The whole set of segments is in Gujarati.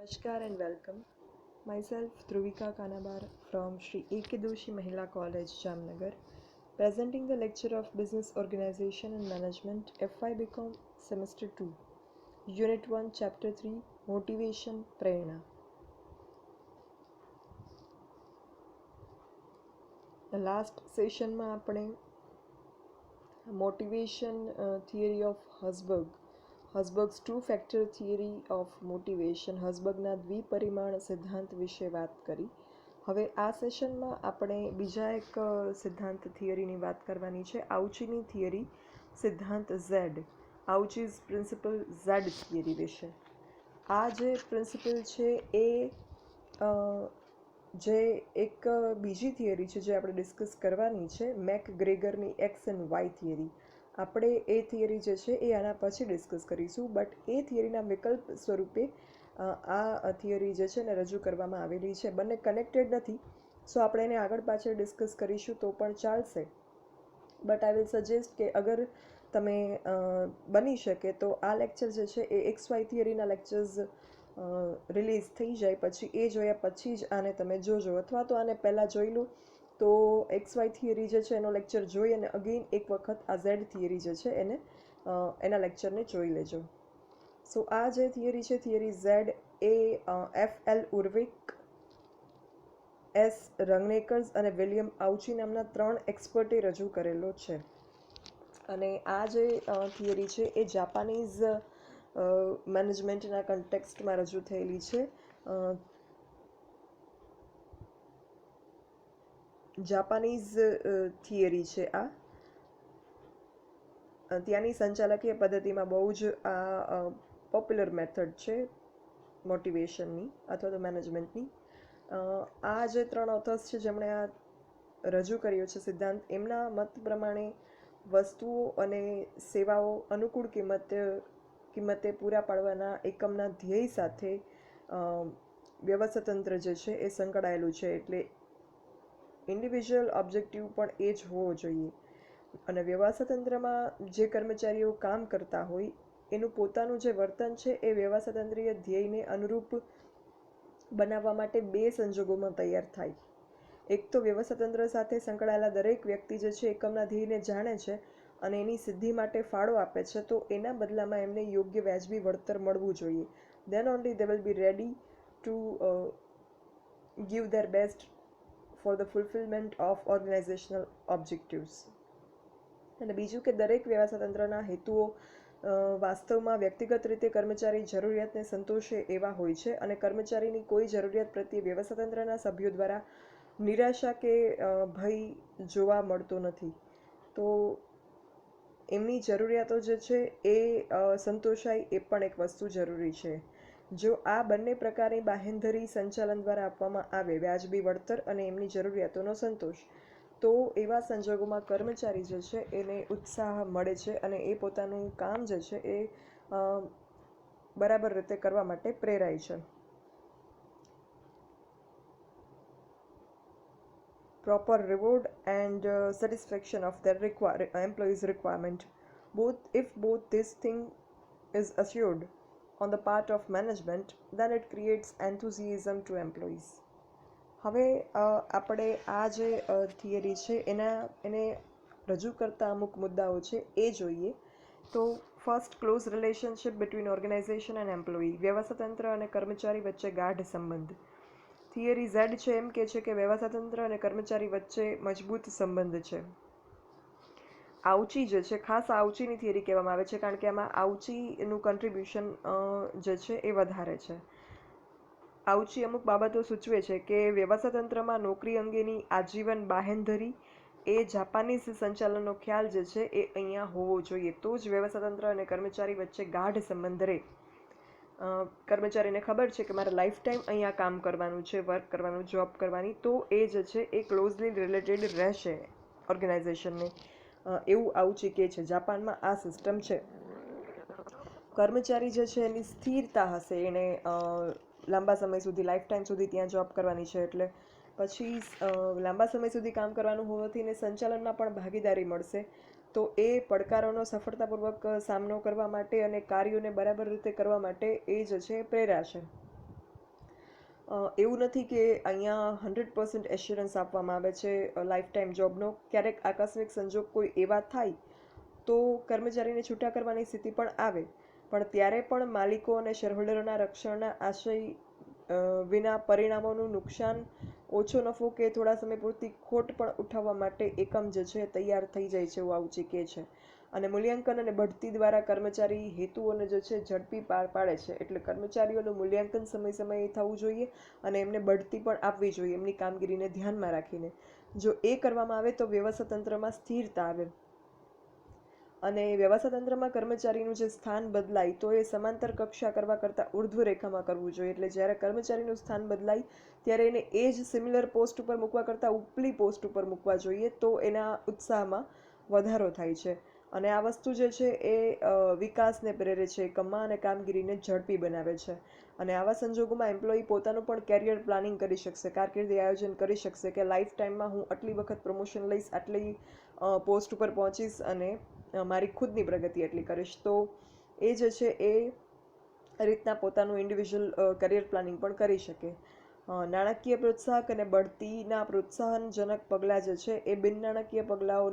Namaskar and welcome. Myself Dhruvika Kanabar from Sri A.K. Doshi Mahila College, Jamnagar, presenting the lecture of Business Organization and Management FY BCom Semester 2, Unit 1, Chapter 3, Motivation Prerna. The last session માં આપણે motivation theory of Herzberg's two factor theory of motivation હસબર્ગના દ્વિપરિમાણ સિદ્ધાંત વિશે વાત કરી. હવે આ સેશનમાં આપણે બીજા એક સિદ્ધાંત થિયરીની વાત કરવાની છે, આઉચીની થિયરી સિદ્ધાંત ઝેડ, આઉચીઝ પ્રિન્સિપલ ઝેડ થિયરી વિશે. આ જે પ્રિન્સિપલ છે એ જે એક બીજી થિયરી છે જે આપણે ડિસ્કસ કરવાની છે, મેકગ્રેગરની એક્સ એન્ડ વાય થિયરી. આપણે એ થિયરી જે છે એ આના પછી ડિસ્કસ કરીશું, બટ એ થિયરીના વિકલ્પ સ્વરૂપે આ થિયરી જે છે ને રજૂ કરવામાં આવેલી છે. બંને કનેક્ટેડ નથી, સો આપણે એને આગળ પાછળ ડિસ્કસ કરીશું તો પણ ચાલશે, બટ આઈ વિલ સજેસ્ટ કે અગર તમે બની શકે તો આ લેક્ચર જે છે એ એક્સ વાય થિયરીના લેક્ચર્સ રિલીઝ થઈ જાય પછી એ જોયા પછી જ આને તમે જોજો, અથવા તો આને પહેલાં જોઈ લો તો એક્સ વાય થિયરી જે છે એનો લેક્ચર જોઈ અને અગેન એક વખત આ ઝેડ થિયરી જે છે એને એના લેક્ચરને જોઈ લેજો. સો આ જે થિયરી છે, થિયરી ઝેડ, એ F.L. ઉર્વિક, એસ રંગનેકર્સ અને વિલિયમ આઉચી નામના 3 એક્સપર્ટે રજૂ કરેલો છે. અને આ જે થિયરી છે એ જાપાનીઝ મેનેજમેન્ટના કન્ટેક્સ્ટમાં રજૂ થયેલી છે. જાપાનીઝ થિયરી છે આ. ત્યાંની સંચાલકીય પદ્ધતિમાં બહુ જ આ પોપ્યુલર મેથડ છે મોટિવેશનની અથવા તો મેનેજમેન્ટની. આ જે 3 ઓથર્સ છે જેમણે આ રજૂ કર્યો છે સિદ્ધાંત, એમના મત પ્રમાણે વસ્તુઓ અને સેવાઓ અનુકૂળ કિંમતે પૂરા પાડવાના એકમના ધ્યેય સાથે વ્યવસ્થાતંત્ર જે છે એ સંકળાયેલું છે. એટલે ઇન્ડિવિજ્યુઅલ ઓબ્જેક્ટિવ પણ એ જ હોવો જોઈએ. અને વ્યવસ્થાતંત્રમાં જે કર્મચારીઓ કામ કરતા હોય એનું પોતાનું જે વર્તન છે એ વ્યવસ્થાતંત્રીય ધ્યેયને અનુરૂપ બનાવવા માટે 2 સંજોગોમાં તૈયાર થાય. એક તો વ્યવસ્થાતંત્ર સાથે સંકળાયેલા દરેક વ્યક્તિ જે છે એકમના ધ્યેયને જાણે છે અને એની સિદ્ધિ માટે ફાળો આપે છે, તો એના બદલામાં એમને યોગ્ય વ્યાજબી વળતર મળવું જોઈએ. then only they will be ready to give their best for the fulfillment of organizational objectives. અને બીજું કે દરેક વ્યવસ્થાતંત્રના હેતુઓ વાસ્તવમાં વ્યક્તિગત રીતે કર્મચારી જરૂરિયાતને સંતોષે એવા હોય છે અને કર્મચારીની કોઈ જરૂરિયાત પ્રત્યે વ્યવસ્થાતંત્રના સભ્યો દ્વારા નિરાશા કે ભય જોવા મળતો નથી. તો એમની જરૂરિયાતો જે છે એ સંતોષાય એ પણ એક વસ્તુ જરૂરી છે. જો આ બંને પ્રકારની બાહેંધરી સંચાલન દ્વારા આપવામાં આવે, વ્યાજબી વળતર અને એમની જરૂરિયાતોનો સંતોષ, તો એવા સંજોગોમાં કર્મચારી જે છે એને ઉત્સાહ મળે છે અને એ પોતાનું કામ જે છે એ બરાબર રીતે કરવા માટે પ્રેરાય છે. Proper reward and satisfaction of their employees' requirement. If both this thing is assured on the part of management, then it creates enthusiasm to employees. હવે આપણે આ જે થિયરી છે એને રજૂ કરતા અમુક મુદ્દાઓ છે એ જોઈએ. તો first, close relationship between organisation and employee. વ્યવસ્થાતંત્ર અને કર્મચારી વચ્ચે ગાઢ સંબંધ. થિયરી ઝેડ છે એમ કે છે કે વ્યવસ્થાતંત્ર અને કર્મચારી વચ્ચે મજબૂત સંબંધ છે. આઉચી જે છે, ખાસ આઉચીની થિયરી કહેવામાં આવે છે કારણ કે આમાં આઉચીનું કન્ટ્રીબ્યુશન જે છે એ વધારે છે. આઉચી અમુક બાબતો સૂચવે છે કે વ્યવસ્થાતંત્રમાં નોકરી અંગેની આજીવન બાહેંધરી એ જાપાનીઝ સંચાલનનો ખ્યાલ જે છે એ અહીંયા હોવો જોઈએ, તો જ વ્યવસ્થાતંત્ર અને કર્મચારી વચ્ચે ગાઢ સંબંધ રહે. કર્મચારીને ખબર છે કે મારે લાઈફ ટાઈમ અહીંયા કામ કરવાનું છે, વર્ક કરવાનું, જોબ કરવાની, તો એ જે છે એ ક્લોઝલી રિલેટેડ રહેશે ઓર્ગેનાઇઝેશનને, એવું આઉચી કહે છે. જાપાનમાં આ સિસ્ટમ છે. કર્મચારી જે છે એની સ્થિરતા હશે, એને લાંબા સમય સુધી, લાઈફ ટાઈમ સુધી ત્યાં જોબ કરવાની છે, એટલે પછી લાંબા સમય સુધી કામ કરવાનું હોવાથી એને સંચાલનમાં પણ ભાગીદારી મળશે. તો એ પડકારોનો સફળતાપૂર્વક સામનો કરવા માટે અને કાર્યોને બરાબર રીતે કરવા માટે એ જ છે પ્રેરાશે. એવું નથી કે અહીંયા 100% એશ્યોરન્સ આપવામાં આવે છે લાઈફ ટાઈમ જોબનો. ક્યારેક આકસ્મિક સંજોગ કોઈ એવા થાય તો કર્મચારીને છૂટા કરવાની સ્થિતિ પણ આવે, પણ ત્યારે પણ માલિકો અને શેરહોલ્ડરોના રક્ષણના આશય વિના પરિણામોનું નુકસાન, ઓછો નફો કે થોડા સમય પૂરતી ખોટ પણ ઉઠાવવા માટે એકમ જે છે તૈયાર થઈ જાય છે, એવું આઉચી કહે છે. અને મૂલ્યાંકન અને બઢતી દ્વારા કર્મચારી હેતુઓને જે છે ઝડપી પાર પાડે છે. એટલે કર્મચારીઓનું મૂલ્યાંકન સમય સમયે થવું જોઈએ અને એમને બઢતી પણ આપવી જોઈએ એમની કામગીરીને ધ્યાનમાં રાખીને. જો એ કરવામાં આવે તો વ્યવસ્થા તંત્રમાં સ્થિરતા આવે. અને વ્યવસ્થા તંત્રમાં કર્મચારીનું જે સ્થાન બદલાય તો એ સમાંતર કક્ષા કરવા કરતાં ઉર્ધ્વ રેખામાં કરવું જોઈએ. એટલે જ્યારે કર્મચારીનું સ્થાન બદલાય ત્યારે એને એ જ સિમિલર પોસ્ટ ઉપર મૂકવા કરતાં ઉપલી પોસ્ટ ઉપર મૂકવા જોઈએ, તો એના ઉત્સાહમાં વધારો થાય છે. અને આ વસ્તુ જે છે એ વિકાસને પ્રેરે છે, એકમમાં અને કામગીરીને ઝડપી બનાવે છે. અને આવા સંજોગોમાં એમ્પ્લોયી પોતાનું પણ કેરિયર પ્લાનિંગ કરી શકશે, કારકિર્દી આયોજન કરી શકશે કે લાઈફ ટાઈમમાં હું આટલી વખત પ્રમોશન લઈશ, આટલી પોસ્ટ ઉપર પહોંચીશ અને મારી ખુદની પ્રગતિ એટલી કરીશ. તો એ જે છે એ રીતના પોતાનું ઇન્ડિવિજ્યુઅલ કરિયર પ્લાનિંગ પણ કરી શકે. નાણાકીય પ્રોત્સાહક અને બઢતીના પ્રોત્સાહનજનક પગલાં જે છે એ બિન નાણાકીય પગલાઓ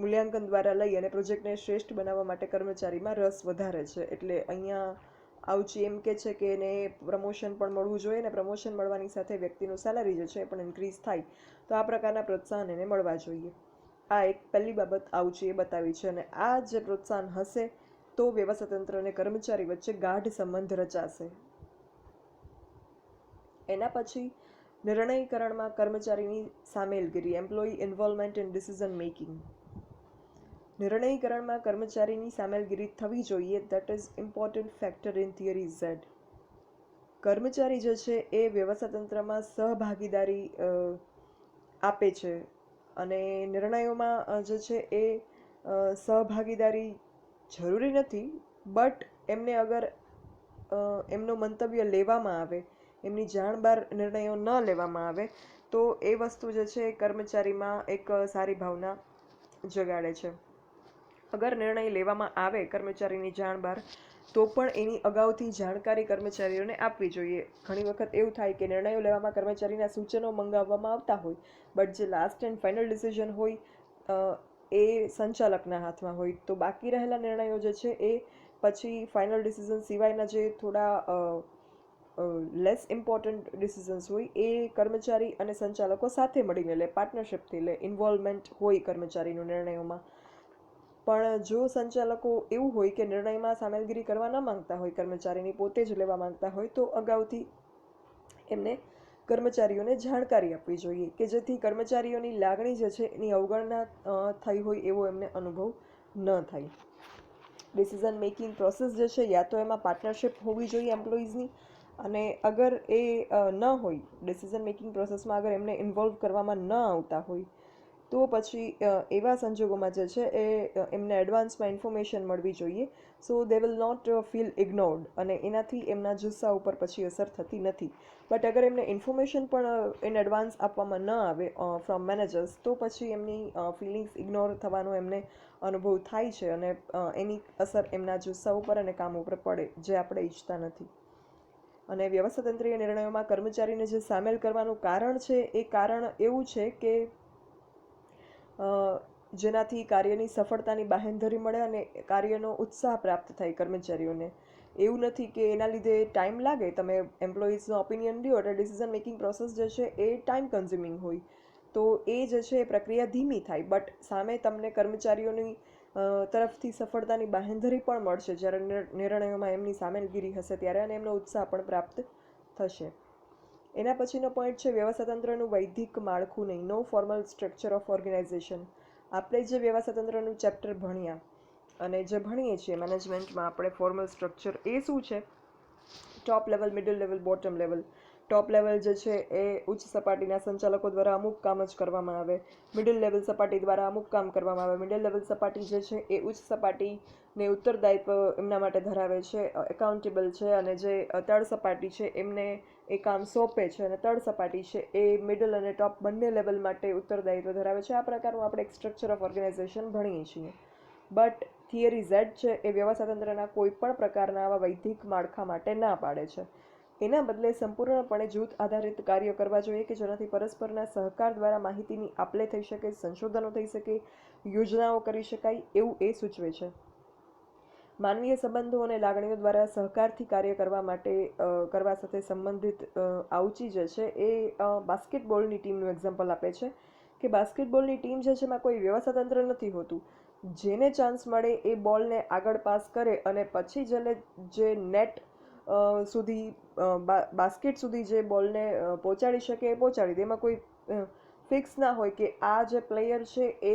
મૂલ્યાંકન દ્વારા લઈ અને પ્રોજેક્ટને શ્રેષ્ઠ બનાવવા માટે કર્મચારીમાં રસ વધારે છે. એટલે અહીંયા આઉચી એમ કે છે કે એને પ્રમોશન પણ મળવું જોઈએ, અને પ્રમોશન મળવાની સાથે વ્યક્તિનું સેલરી જે છે એ પણ ઇન્ક્રીઝ થાય. તો આ પ્રકારના પ્રોત્સાહન એને મળવા જોઈએ. આ એક પહેલી બાબત આઉચી એ બતાવી છે. અને આ જે પ્રોત્સાહન હશે તો વ્યવસ્થા તંત્ર અને કર્મચારી વચ્ચે ગાઢ સંબંધ રચાશે. એના પછી નિર્ણયકરણમાં કર્મચારીની સામેલગીરી, employee involvement in decision making. નિર્ણયકરણમાં કર્મચારીની સામેલગીરી થવી જોઈએ. That is important factor in theory Z. કર્મચારી જે છે એ વ્યવસ્થા તંત્રમાં સહભાગીદારી આપે છે અને નિર્ણયોમાં જે છે એ સહભાગીદારી જરૂરી નથી, બટ એમને અગર એમનું મંતવ્ય લેવામાં આવે, એમની જાણ બહાર નિર્ણયો ન લેવામાં આવે તો એ વસ્તુ જે છે એ કર્મચારીમાં એક સારી ભાવના જગાડે છે. અગર નિર્ણય લેવામાં આવે કર્મચારીની જાણ બહાર તો પણ એની અગાઉથી જાણકારી કર્મચારીઓને આપવી જોઈએ. ઘણી વખત એવું થાય કે નિર્ણયો લેવામાં કર્મચારીના સૂચનો મંગાવવામાં આવતા હોય, બટ જે લાસ્ટ એન્ડ ફાઇનલ ડિસિઝન હોય એ સંચાલકના હાથમાં હોય, તો બાકી રહેલા નિર્ણયો જે છે એ પછી ફાઇનલ ડિસિઝન સિવાયના જે થોડા લેસ ઇમ્પોર્ટન્ટ ડિસિઝન્સ હોય એ કર્મચારી અને સંચાલકો સાથે મળીને લે, પાર્ટનરશિપથી લે, ઇન્વોલ્વમેન્ટ હોય કર્મચારીનું નિર્ણયોમાં. પણ જો સંચાલકો એવું હોય કે નિર્ણયમાં સામેલગીરી કરવા ન માંગતા હોય કર્મચારીની, પોતે જ લેવા માંગતા હોય, તો અગાઉથી એમને કર્મચારીઓને જાણકારી આપવી જોઈએ કે જેથી કર્મચારીઓની લાગણી જે છે એની અવગણના થઈ હોય એવો એમને અનુભવ ન થાય. ડિસિઝન મેકિંગ પ્રોસેસ જે છે યા તો એમાં પાર્ટનરશિપ હોવી જોઈએ એમ્પ્લોઈઝની, અને અગર એ ન હોય, ડિસિઝન મેકિંગ પ્રોસેસમાં અગર એમને ઇન્વોલ્વ કરવામાં ન આવતા હોય તો પછી એવા સંજોગોમાં જે છે એ એમને એડવાન્સમાં ઇન્ફોર્મેશન મળવી જોઈએ. સો દે વિલ નોટ ફીલ ઇગ્નોર્ડ, અને એનાથી એમના જુસ્સા ઉપર પછી અસર થતી નથી. બટ અગર એમને ઇન્ફોર્મેશન પણ ઇન એડવાન્સ આપવામાં ન આવે ફ્રોમ મેનેજર્સ તો પછી એમની ફિલિંગ્સ ઇગ્નોર થવાનો એમને અનુભવ થાય છે, અને એની અસર એમના જુસ્સા ઉપર અને કામ ઉપર પડે, જે આપણે ઈચ્છતા નથી. અને વ્યવસ્થાતંત્રીય નિર્ણયોમાં કર્મચારીને જે સામેલ કરવાનું કારણ છે એ કારણ એવું છે કે જેનાથી કાર્યની સફળતાની બાહેંધરી મળે અને કાર્યનો ઉત્સાહ પ્રાપ્ત થાય કર્મચારીઓને. એવું નથી કે એના લીધે ટાઈમ લાગે, તમે એમ્પ્લોઈઝનો ઓપિનિયન લ્યો એટલે ડિસિઝન મેકિંગ પ્રોસેસ જે છે એ ટાઈમ કન્ઝ્યુમિંગ હોય, તો એ જે છે એ પ્રક્રિયા ધીમી થાય, બટ સામે તમને કર્મચારીઓની તરફથી સફળતાની બાહેંધરી પણ મળશે જ્યારે નિર્ણયોમાં એમની સામેલગીરી હશે ત્યારે, અને એમનો ઉત્સાહ પણ પ્રાપ્ત થશે. એના પછીનો પોઈન્ટ છે વ્યવસ્થાતંત્રનું વૈધિક માળખું નહીં, નો ફોર્મલ સ્ટ્રક્ચર ઓફ ઓર્ગેનાઇઝેશન. આપણે જે વ્યવસ્થાતંત્રનું ચેપ્ટર ભણ્યા અને જે ભણીએ છીએ મેનેજમેન્ટમાં આપણે ફોર્મલ સ્ટ્રક્ચર, એ શું છે? Top level, middle level, bottom level. Top level જે છે એ ઉચ્ચ સપાટીના સંચાલકો દ્વારા અમુક કામ જ કરવામાં આવે, મિડલ લેવલ સપાટી દ્વારા અમુક કામ કરવામાં આવે, મિડલ લેવલ સપાટી જે છે એ ઉચ્ચ સપાટીને ઉત્તરદાયિત્વ એમના માટે ધરાવે છે, એકાઉન્ટેબલ છે, અને જે તળ સપાટી છે એમને એ કામ સોંપે છે, અને તળ સપાટી છે એ મિડલ અને ટોપ બંને લેવલ માટે ઉત્તરદાયિત્વ ધરાવે છે. આ પ્રકારનું આપણે એક સ્ટ્રક્ચર ઓફ ઓર્ગેનાઇઝેશન ભણીએ છીએ. બટ થિયરી ઝેડ છે એ વ્યવસ્થાતંત્રના કોઈ પણ પ્રકારના આવા વૈધિક માળખા માટે ના પાડે છે. એના બદલે સંપૂર્ણપણે જૂથ આધારિત કાર્ય કરવા જોઈએ કે જેનાથી પરસ્પરના સહકાર દ્વારા માહિતીની આપલે થઈ શકે, સંશોધનો થઈ શકે, યોજનાઓ કરી શકાય, એવું એ સૂચવે છે. માનવીય સંબંધો અને લાગણીઓ દ્વારા સહકારથી કાર્ય કરવા સાથે સંબંધિત આઉચી જે છે એ બાસ્કેટબોલની ટીમનું એક્ઝામ્પલ આપે છે કે બાસ્કેટબોલની ટીમ જે છે એમાં કોઈ વ્યવસ્થા તંત્ર નથી હોતું. જેને ચાન્સ મળે એ બોલને આગળ પાસ કરે અને પછી જે નેટ સુધી બાસ્કેટ સુધી જે બોલને પહોંચાડી શકે એ પહોંચાડી દે. એમાં કોઈ ફિક્સ ના હોય કે આ જે પ્લેયર છે એ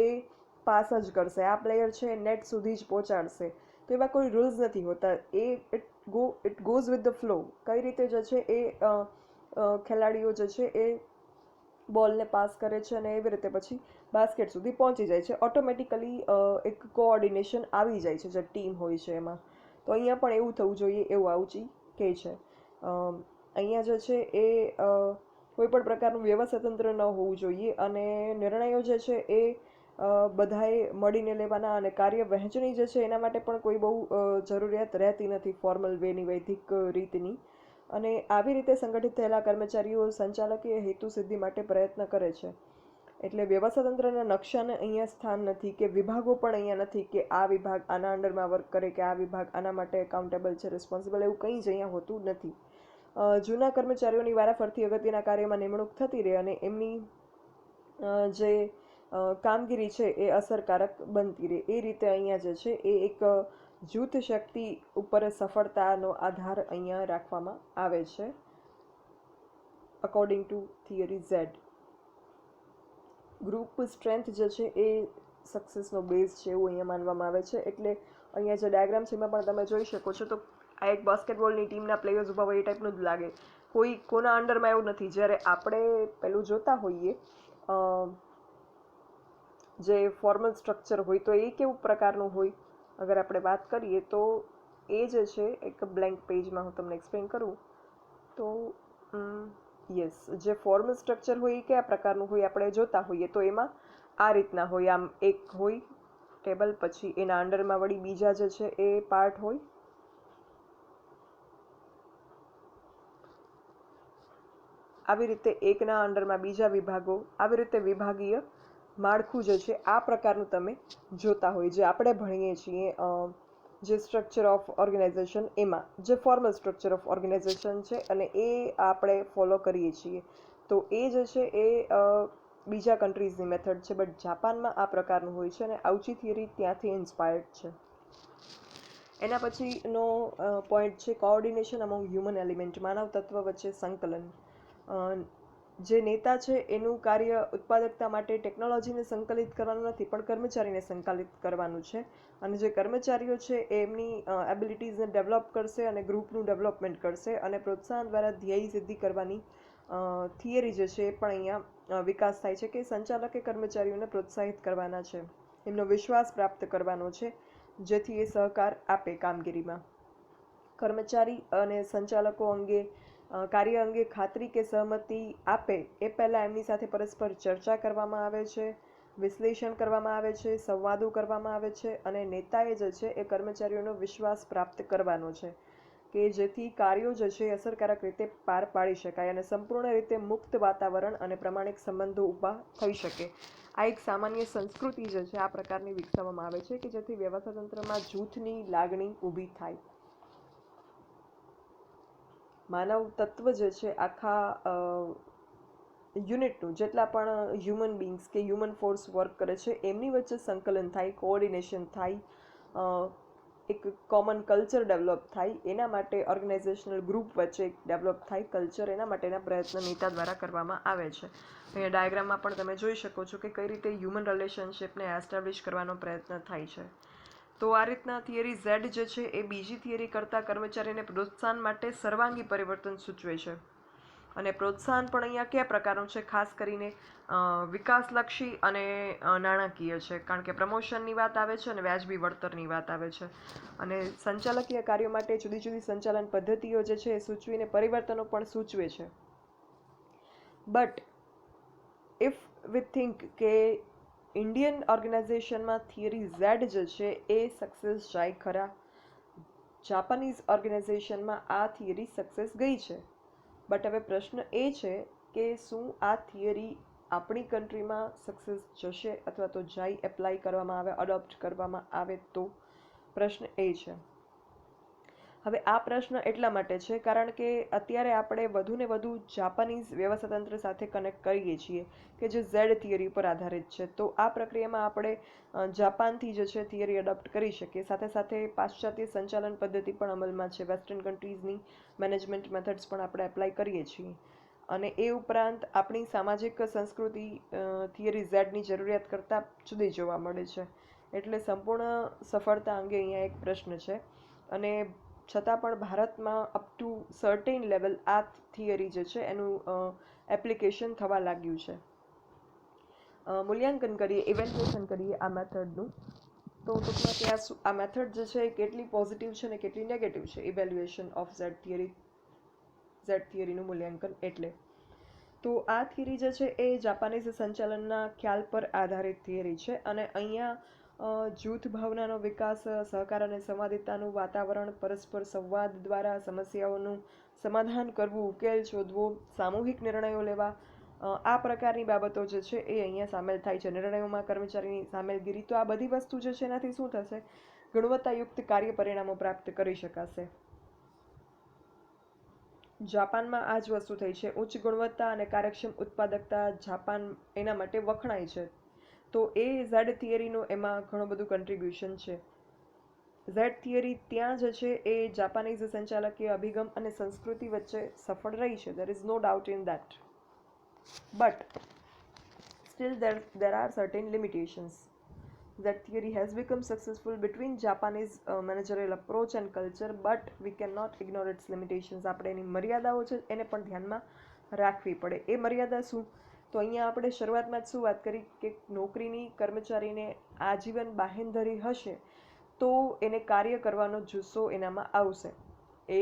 પાસ જ કરશે, આ પ્લેયર છે એ નેટ સુધી જ પહોંચાડશે. તો એવા કોઈ રૂલ્સ નથી હોતા. It goes with the flow. કઈ રીતે જે છે એ ખેલાડીઓ જે છે એ બોલને પાસ કરે છે અને એવી રીતે પછી બાસ્કેટ સુધી પહોંચી જાય છે. ઓટોમેટિકલી એક કોઓર્ડિનેશન આવી જાય છે જે ટીમ હોય છે એમાં. તો અહીંયા પણ એવું થવું જોઈએ એવું આઉચી કહે છે. અહીંયા જે છે એ કોઈ પણ પ્રકારનું વ્યવસ્થા તંત્ર ન હોવું જોઈએ અને નિર્ણયો જે છે એ બધાએ મળીને લેવાના અને કાર્ય વહેંચણી જે છે એના માટે પણ કોઈ બહુ જરૂરિયાત રહેતી નથી ફોર્મલ વેની, વૈધિક રીતની. અને આવી રીતે સંગઠિત થયેલા કર્મચારીઓ સંચાલકીય હેતુ સિદ્ધિ માટે પ્રયત્ન કરે છે. એટલે વ્યવસ્થા તંત્રના નકશાને અહીંયા સ્થાન નથી કે વિભાગો પણ અહીંયા નથી કે આ વિભાગ આના અંડરમાં વર્ક કરે કે આ વિભાગ આના માટે એકાઉન્ટેબલ છે, રિસ્પોન્સિબલ, એવું કંઈ જ અહીંયા હોતું નથી. જૂના કર્મચારીઓની વારાફરતી અગત્યના કાર્યમાં નિમણૂક થતી રહે અને એમની જે કામગીરી છે એ અસરકારક બનતી રહે. એ રીતે અહીંયા જે છે એ એક જૂથ શક્તિ ઉપર સફળતાનો આધાર અહીંયા રાખવામાં આવે છે according to theory Z. Group strength જે છે એ સક્સેસનો બેઝ છે એવું અહીંયા માનવામાં આવે છે. એટલે અહીંયા જે ડાયાગ્રામ છે એમાં પણ તમે જોઈ શકો છો તો આ એક બાસ્કેટબોલની ટીમના પ્લેયર્સ ઊભા હોય એ ટાઈપનું જ લાગે. કોના અંડરમાં એવું નથી. જ્યારે આપણે પેલું જોતા હોઈએ જે ફોર્મલ સ્ટ્રક્ચર હોય તો એ કેવું પ્રકારનું હોય અગર આપણે વાત કરીએ તો એ જે છે એક બ્લેન્ક પેજમાં હું તમને એક્સપ્લેન કરું તો યસ, જે ફોર્મલ સ્ટ્રક્ચર હોય એ કયા પ્રકારનું હોય આપણે જોતા હોઈએ તો એમાં આ રીતના હોય. આમ એક હોય ટેબલ, પછી એના અંડરમાં વળી બીજા જે છે એ પાર્ટ હોય, આવી રીતે એકના અંડરમાં બીજા વિભાગો, આવી રીતે વિભાગીય માળખું જે છે આ પ્રકારનું તમે જોતા હોય જે આપણે ભણીએ છીએ જે સ્ટ્રક્ચર ઓફ ઓર્ગેનાઇઝેશન એમાં જે ફોર્મલ સ્ટ્રક્ચર ઓફ ઓર્ગેનાઇઝેશન છે અને એ આપણે ફોલો કરીએ છીએ. તો એ જે છે એ બીજા કન્ટ્રીઝની મેથડ છે, બટ જાપાનમાં આ પ્રકારનું હોય છે અને આઉચી થિયરી ત્યાંથી ઇન્સ્પાયર્ડ છે. એના પછીનો પોઈન્ટ છે કોઓર્ડિનેશન અમોંગ હ્યુમન એલિમેન્ટ, માનવ તત્વ વચ્ચે સંકલન. જે નેતા છે એનું કાર્ય ઉત્પાદકતા માટે ટેકનોલોજીને સંકલિત કરવાનું નથી પણ કર્મચારીને સંકલિત કરવાનું છે. અને જે કર્મચારીઓ છે એ એમની એબિલિટીઝને ડેવલપ કરશે અને ગ્રુપનું ડેવલપમેન્ટ કરશે અને પ્રોત્સાહન દ્વારા ધ્યેય સિદ્ધિ કરવાની થિયરી જે છે એ પણ અહીંયા વિકાસ થાય છે કે સંચાલકે કર્મચારીઓને પ્રોત્સાહિત કરવાના છે, એમનો વિશ્વાસ પ્રાપ્ત કરવાનો છે જેથી એ સહકાર આપે કામગીરીમાં. કર્મચારી અને સંચાલકો કાર્ય અંગે ખાતરી કે સહમતિ આપે એ પહેલાં એમની સાથે પરસ્પર ચર્ચા કરવામાં આવે છે, વિશ્લેષણ કરવામાં આવે છે, સંવાદો કરવામાં આવે છે અને નેતાએ જે છે એ કર્મચારીઓનો વિશ્વાસ પ્રાપ્ત કરવાનો છે કે જેથી કાર્યો જે છે અસરકારક રીતે પાર પાડી શકાય અને સંપૂર્ણ રીતે મુક્ત વાતાવરણ અને પ્રમાણિક સંબંધો ઊભા થઈ શકે. આ એક સામાન્ય સંસ્કૃતિ જે છે આ પ્રકારની વિકસાવવામાં આવે છે કે જેથી વ્યવસ્થા તંત્રમાં જૂથની લાગણી ઊભી થાય. માનવ તત્વ જે છે આખા યુનિટનું જેટલા પણ હ્યુમન બીંગ્સ કે હ્યુમન ફોર્સ વર્ક કરે છે એમની વચ્ચે સંકલન થાય, કોઓર્ડિનેશન થાય, એક કોમન કલ્ચર ડેવલપ થાય, એના માટે ઓર્ગેનાઇઝેશનલ ગ્રુપ વચ્ચે ડેવલપ થાય કલ્ચર, એના માટેના પ્રયત્ન નેતા દ્વારા કરવામાં આવે છે. અહીંયા ડાયાગ્રામમાં પણ તમે જોઈ શકો છો કે કઈ રીતે હ્યુમન રિલેશનશિપને એસ્ટાબ્લિશ કરવાનો પ્રયત્ન થાય છે. તો આ રીતના થિયરી ઝેડ જે છે એ બીજી થિયરી કરતાં કર્મચારીને પ્રોત્સાહન માટે સર્વાંગી પરિવર્તન સૂચવે છે. અને પ્રોત્સાહન પણ અહીંયા કયા પ્રકારનું છે, ખાસ કરીને વિકાસલક્ષી અને નાણાકીય છે, કારણ કે પ્રમોશનની વાત આવે છે અને વ્યાજબી વળતરની વાત આવે છે. અને સંચાલકીય કાર્યો માટે જુદી જુદી સંચાલન પદ્ધતિઓ જે છે એ સૂચવીને પરિવર્તનો પણ સૂચવે છે. બટ ઇફ વી થિંક કે ઇન્ડિયન ઓર્ગેનાઇઝેશનમાં થિયરી ઝેડ જે છે એ સક્સેસ જાય ખરા, જાપાનીઝ ઓર્ગેનાઇઝેશનમાં આ થિયરી સક્સેસ ગઈ છે. બટ હવે પ્રશ્ન એ છે કે શું આ થિયરી આપણી કન્ટ્રીમાં સક્સેસ જશે અથવા તો જાય, એપ્લાય કરવામાં આવે, અડોપ્ટ કરવામાં આવે તો? પ્રશ્ન એ છે. હવે આ પ્રશ્ન એટલા માટે છે કારણ કે અત્યારે આપણે વધુને વધુ જાપાનીઝ વ્યવસ્થાતંત્ર સાથે કનેક્ટ કરીએ છીએ કે જે ઝેડ થિયરી પર આધારિત છે. તો આ પ્રક્રિયામાં આપણે જાપાનથી જે છે થિયરી એડોપ્ટ કરી શકીએ. સાથે સાથે પાશ્ચાત્ય સંચાલન પદ્ધતિ પણ અમલમાં છે. વેસ્ટર્ન કન્ટ્રીઝની મેનેજમેન્ટ મેથડ્સ પણ આપણે એપ્લાય કરીએ છીએ. અને એ ઉપરાંત આપણી સામાજિક સંસ્કૃતિ થિયરી ઝેડની જરૂરિયાત કરતાં જુદી જોવા મળે છે. એટલે સંપૂર્ણ સફળતા અંગે અહીંયા એક પ્રશ્ન છે. અને છતાં પણ ભારતમાં અપ ટુ સર્ટેન લેવલ આ થિયરી જે છે એનું એપ્લિકેશન થવા લાગ્યું છે. મૂલ્યાંકન કરીએ, ઇવેલ્યુએશન કરીએ આ મેથડનું, તો ટૂંકમાં કે આ મેથડ જે છે એ કેટલી પોઝિટિવ છે ને કેટલી નેગેટિવ છે. ઇવેલ્યુએશન ઓફ ઝેડ થિયરીનું મૂલ્યાંકન એટલે તો આ થિયરી જે છે એ જાપાનીઝ સંચાલનના ખ્યાલ પર આધારિત થિયરી છે. અને અહીંયા જૂથ ભાવનાનો વિકાસ, સહકાર અને સંવાદિતાનું વાતાવરણ, પરસ્પર સંવાદ દ્વારા સમસ્યાઓનું સમાધાન કરવું, ઉકેલ શોધવો, સામૂહિક નિર્ણયો લેવા, આ પ્રકારની બાબતો જે છે એ અહીંયા સામેલ થાય છે. નિર્ણયોમાં કર્મચારીની સામેલગીરી. તો આ બધી વસ્તુ જે છે એનાથી શું થશે? ગુણવત્તાયુક્ત કાર્ય પરિણામો પ્રાપ્ત કરી શકાશે. જાપાનમાં આ જ વસ્તુ થઈ છે. ઉચ્ચ ગુણવત્તા અને કાર્યક્ષમ ઉત્પાદકતા જાપાન એના માટે વખણાય છે. તો એ ઝેડ થિયરીનો એમાં ઘણું બધું કન્ટ્રીબ્યુશન છે. ઝેડ થિયરી ત્યાં જે છે એ જાપાનીઝ સંચાલકીય અભિગમ અને સંસ્કૃતિ વચ્ચે સફળ રહી છે. There is no doubt in that. But still there are certain limitations. That theory has become successful between Japanese managerial approach and culture, but we cannot ignore its limitations. આપણે એની મર્યાદાઓ છે એને પણ ધ્યાનમાં રાખવી પડે. એ મર્યાદા શું? તો અહીંયા આપણે શરૂઆતમાં જ શું વાત કરી કે નોકરીની કર્મચારીને આજીવન બાહેંધરી હશે તો એને કાર્ય કરવાનો જુસ્સો એનામાં આવશે, એ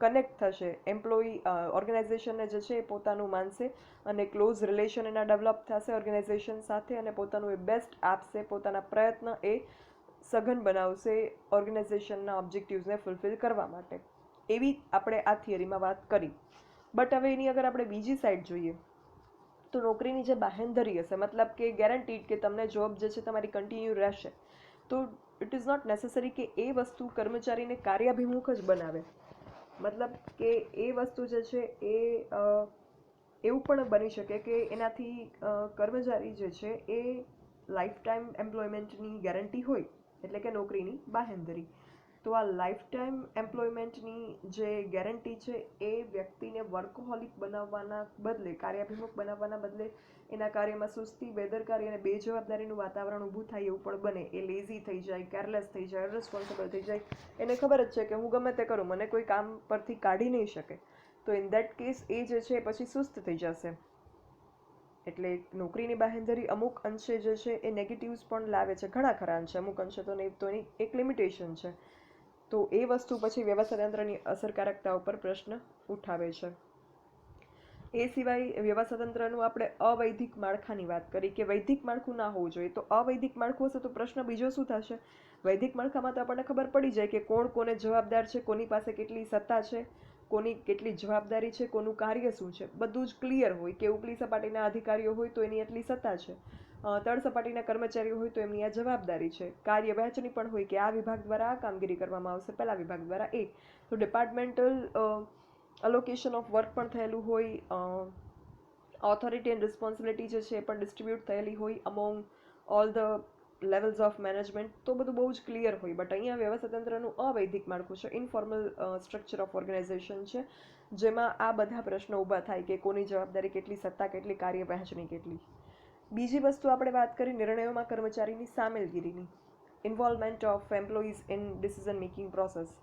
કનેક્ટ થશે, એમ્પ્લોયી ઓર્ગેનાઇઝેશનને જે છે એ પોતાનું માનશે અને ક્લોઝ રિલેશન એના ડેવલપ થશે ઓર્ગેનાઇઝેશન સાથે અને પોતાનું એ બેસ્ટ આપશે, પોતાના પ્રયત્ન એ સઘન બનાવશે ઓર્ગેનાઇઝેશનના ઓબ્જેક્ટિવ્સને ફૂલફિલ કરવા માટે. એવી આપણે આ થિયરીમાં વાત કરી. બટ હવે એની અગર આપણે બીજી સાઈડ જોઈએ તો નોકરીની જે બાહેંધરી હશે, મતલબ કે ગેરંટીડ કે તમને જોબ જે છે તમારી કન્ટિન્યુ રહેશે, તો ઇટ ઇઝ નોટ નેસેસરી કે એ વસ્તુ કર્મચારીને કાર્યાભિમુખ જ બનાવે. મતલબ કે એ વસ્તુ જે છે એ એવું પણ બની શકે કે એનાથી કર્મચારી જે છે એ લાઈફ ટાઈમ એમ્પ્લોયમેન્ટની ગેરંટી હોય, એટલે કે નોકરીની બાહેંધરી. તો આ લાઈફ ટાઈમ એમ્પ્લોયમેન્ટની જે ગેરંટી છે એ વ્યક્તિને વર્કહોલિક બનાવવાના બદલે, કાર્યાભિમુખ બનાવવાના બદલે એના કાર્યમાં સુસ્તી, બેદરકારી અને બેજવાબદારીનું વાતાવરણ ઊભું થાય એવું પણ બને. એ લેઝી થઈ જાય, કેરલેસ થઈ જાય, ઇરરિસ્પોન્સિબલ થઈ જાય. એને ખબર જ છે કે હું ગમે તે કરું, મને કોઈ કામ પરથી કાઢી નહીં શકે. તો ઇન દેટ કેસ એ જે છે પછી સુસ્ત થઈ જશે. એટલે નોકરીની બાહેંધરી અમુક અંશે જે છે એ નેગેટિવ્સ પણ લાવે છે, ઘણા ખરા અંશે, અમુક અંશે તો નહીં, તો એની એક લિમિટેશન છે. તો એ વસ્તુ પછી વ્યવસ્થાતંત્રની અસરકારકતા ઉપર પ્રશ્ન ઉઠાવે છે. એ સિવાય વ્યવસ્થાતંત્રનું આપણે અવૈધિક માળખાની વાત કરી કે વૈધિક માળખું ના હોવું જોઈએ. તો અવૈધિક માળખું હશે તો પ્રશ્ન બીજો શું થશે? વૈધિક માળખામાં તો આપણને ખબર પડી જાય કે કોણ કોને જવાબદાર છે, કોની પાસે કેટલી સત્તા છે, કોની કેટલી જવાબદારી છે, કોનું કાર્ય શું છે, બધું જ ક્લિયર હોય. કે ઉપલી સપાટીના અધિકારીઓ હોય તો એની એટલી સત્તા છે, તળ સપાટીના કર્મચારીઓ હોય તો એમની આ જવાબદારી છે. કાર્ય વહેંચણી પણ હોય કે આ વિભાગ દ્વારા આ કામગીરી કરવામાં આવશે, પેલા વિભાગ દ્વારા એ. તો ડિપાર્ટમેન્ટલ અલોકેશન ઓફ વર્ક પણ થયેલું હોય, ઓથોરિટી એન્ડ રિસ્પોન્સિબિલિટી જે છે એ પણ ડિસ્ટ્રીબ્યુટ થયેલી હોય among all the levels of management. તો બધું બહુ જ ક્લિયર હોય. બટ અહીંયા વ્યવસ્થાતંત્રનું અવૈધિક માળખું છે, ઇનફોર્મલ સ્ટ્રક્ચર ઓફ ઓર્ગેનાઇઝેશન છે, જેમાં આ બધા પ્રશ્નો ઊભા થાય કે કોની જવાબદારી કેટલી, સત્તા કેટલી, કાર્ય વહેંચણી કેટલી. બીજી વસ્તુ આપણે વાત કરી નિર્ણયોમાં કર્મચારીની સામેલગીરીની, involvement of employees in decision making process.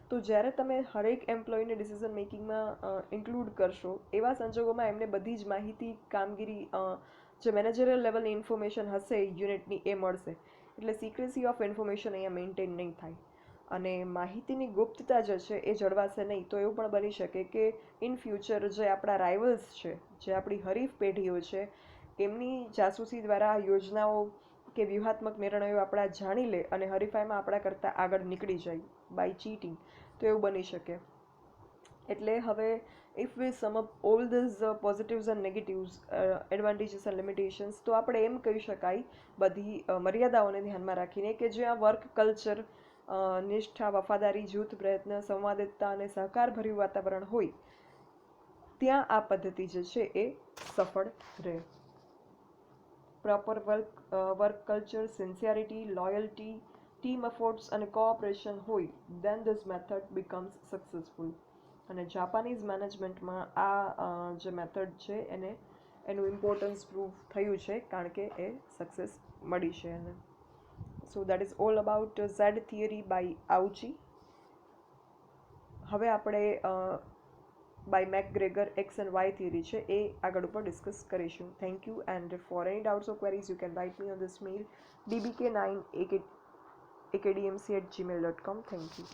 તો જ્યારે તમે હરેક એમ્પ્લોયીને ડિસિઝન મેકિંગમાં ઇન્ક્લુડ કરશો, એવા સંજોગોમાં એમને બધી જ માહિતી, કામગીરી, જે મેનેજરિયલ લેવલની ઇન્ફોર્મેશન હશે યુનિટની એ મળશે. એટલે સિક્રેસી ઓફ ઇન્ફોર્મેશન અહીંયા મેન્ટેન નહીં થાય અને માહિતીની ગુપ્તતા જે છે એ જળવાશે નહીં. તો એવું પણ બની શકે કે ઇન ફ્યુચર જે આપણા રાઇવલ્સ છે, જે આપણી હરીફ પેઢીઓ છે, એમની જાસૂસી દ્વારા યોજનાઓ કે વ્યૂહાત્મક નિર્ણયો આપણા જાણી લે અને હરીફાઈમાં આપણા કરતાં આગળ નીકળી જાય બાય ચીટિંગ. તો એવું બની શકે. એટલે હવે if we sum up all these positives and negatives, advantages and limitations, તો આપણે એમ કહી શકાય બધી મર્યાદાઓને ધ્યાનમાં રાખીને કે જ્યાં વર્ક કલ્ચર, નિષ્ઠા, વફાદારી, જૂથ પ્રયત્ન, સંવાદિતતા અને સહકારભર્યું વાતાવરણ હોય ત્યાં આ પદ્ધતિ જે છે એ સફળ રહે. Proper work culture, sincerity, loyalty, team efforts અને કોઓપરેશન હોય દેન ધીસ મેથડ બીકમ્સ સક્સેસફુલ. અને જાપાનીઝ મેનેજમેન્ટમાં આ જે મેથડ છે એનું ઇમ્પોર્ટન્સ પ્રૂવ થયું છે કારણ કે એ સક્સેસ મળી છે એને. So that is all about Z theory by Ouchi. હવે આપણે by McGregor X and Y theory છે એ આગળ ઉપર ડિસ્કસ કરીશું. Thank you, and for any doubts or queries you can write me on this mail bbk9acadmc@gmail.com. Thank you.